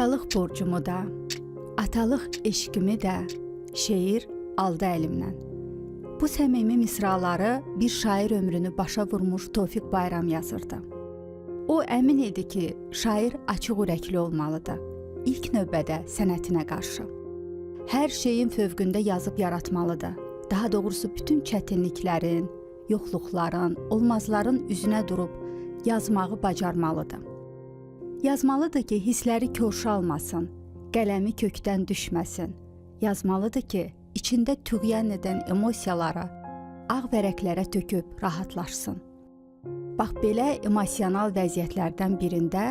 Atalıq borcumu da, atalıq eşqimi də şeir aldı əlimdən. Bu səmimi misraları bir şair ömrünü başa vurmuş Tofiq Bayram yazırdı. O əmin idi ki, şair açıq ürəkli olmalıdır. İlk növbədə sənətinə qarşı. Hər şeyin fövqündə yazıb yaratmalıdır. Daha doğrusu bütün çətinliklərin, yoxluqların, olmazların üzünə durub yazmağı bacarmalıdır. Yazmalıdır ki, hissləri körşalmasın, qələmi kökdən düşməsin. Yazmalıdır ki, içində tüğyan edən emosiyaları ağ vərəqlərə töküb rahatlaşsın. Bax, belə emosional vəziyyətlərdən birində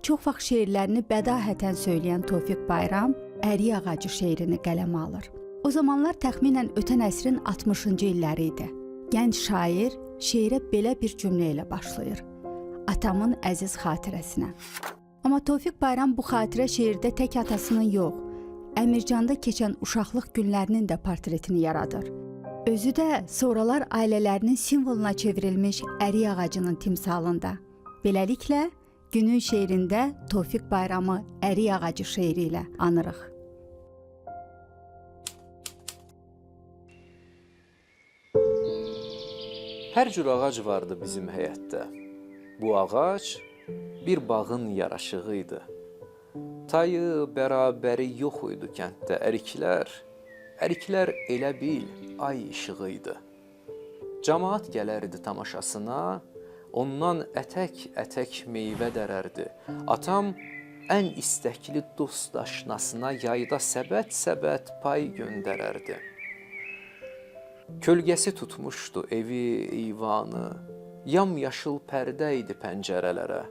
çox vaxt şeirlərini bədahətən söyləyən Tofiq Bayram Ərik ağacı şeirini qələmə alır. O zamanlar təxminən ötən əsrin 60-cı illəri idi. Gənc şair şeirə belə bir cümlə ilə başlayır. Atamın əziz xatirəsinə. Amma Tofiq Bayram bu xatirə şeirdə tək atasının yox, Əmircanda keçən uşaqlıq günlərinin də portretini yaradır. Özü də sonralar ailələrinin simvoluna çevrilmiş ərik ağacının timsalında. Beləliklə, günün şeirində Tofiq Bayramı ərik ağacı şeiri ilə anırıq. Hər cür ağac vardı bizim həyətdə. Bu ağac bir bağın yaraşığı idi. Tayı, bərabəri yox idi kənddə əriklər elə bil ay işığı idi. Camaat gələrdi tamaşasına, ondan ətək meyvə dərərdi. Atam ən istəkli dost aşnasına yayda səbət pay göndərərdi. Kölgəsi tutmuşdu evi, eyvanı, yamyaşıl pərdə idi pəncərələrə.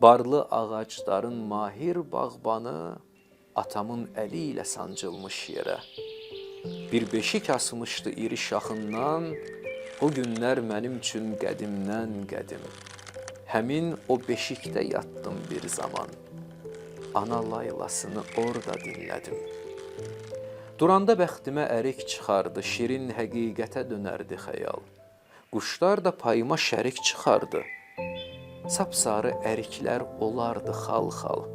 Barlı ağacların mahir bağbanı atamın əli ilə sancılmış yerə. Bir beşik asmışdı iri şaxından, o günlər mənim üçün qədimdən qədim. Həmin o beşikdə yatdım bir zaman, ana laylasını orada dinlədim. Duranda bəxtimə ərik çıxardı, şirin həqiqətə dönərdi xəyal. Quşlar da payıma şərik çıxardı. Sapsarı əriklər olardı xal-xal.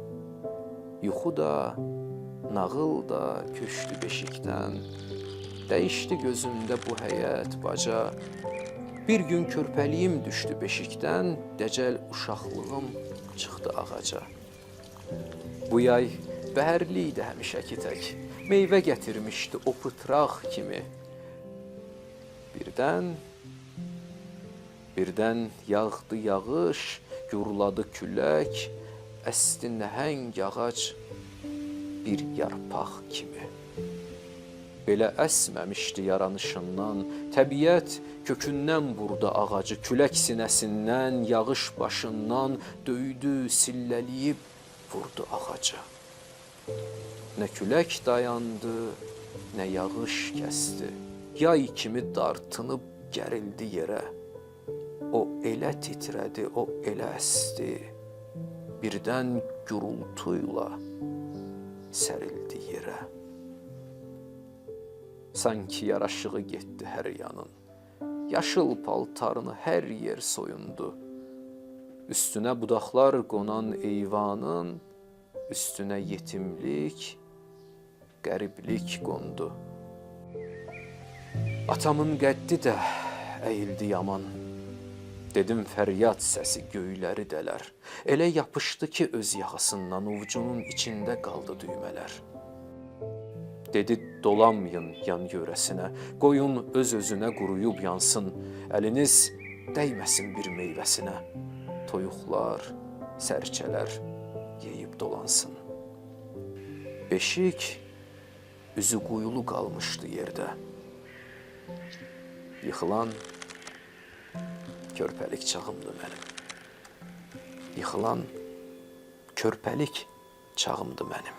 Yuxu da, nağıl da köçdü beşikdən. Dəyişdi gözümdə bu həyət, baca. Bir gün körpəliyim düşdü beşikdən, dəcəl uşaqlığım çıxdı ağaca. Bu yay bəhərli idi həmişəki tək. Meyvə gətirmişdi o pıtraq kimi. Birdən yağdı yağış, gurladı külək, əsdi nəhəng ağac bir yarpaq kimi. Belə əsməmişdi yaranışından, təbiət kökündən vurdu ağacı, külək sinəsindən, yağış başından döydü, silləliyib vurdu ağaca. Nə külək dayandı, nə yağış kəsdi, yay kimi dartınıb gərildi yerə. O elə titrədi, o elə əsdi, birdən gürültuyla sərildi yerə. Sanki yaraşığı getdi hər yanın, yaşıl paltarını hər yer soyundu. Üstünə budaqlar qonan eyvanın, üstünə yetimlik, qəriblik qondu. Atamın qəddi də əyildi yaman. Dedim fəryad səsi göyləri dələr. Elə yapışdı ki öz yaxasından ovcunun içində qaldı düymələr. Dedi dolanmayın yan yörəsinə, qoyun öz-özünə quruyub yansın, əliniz dəyməsin bir meyvəsinə. Toyuqlar, sərçələr yeyib dolansın. Beşik üzü quyulu qalmışdı yerdə. Yıxılan körpəlik çağımdı mənim. Yıxılan körpəlik çağımdı mənim.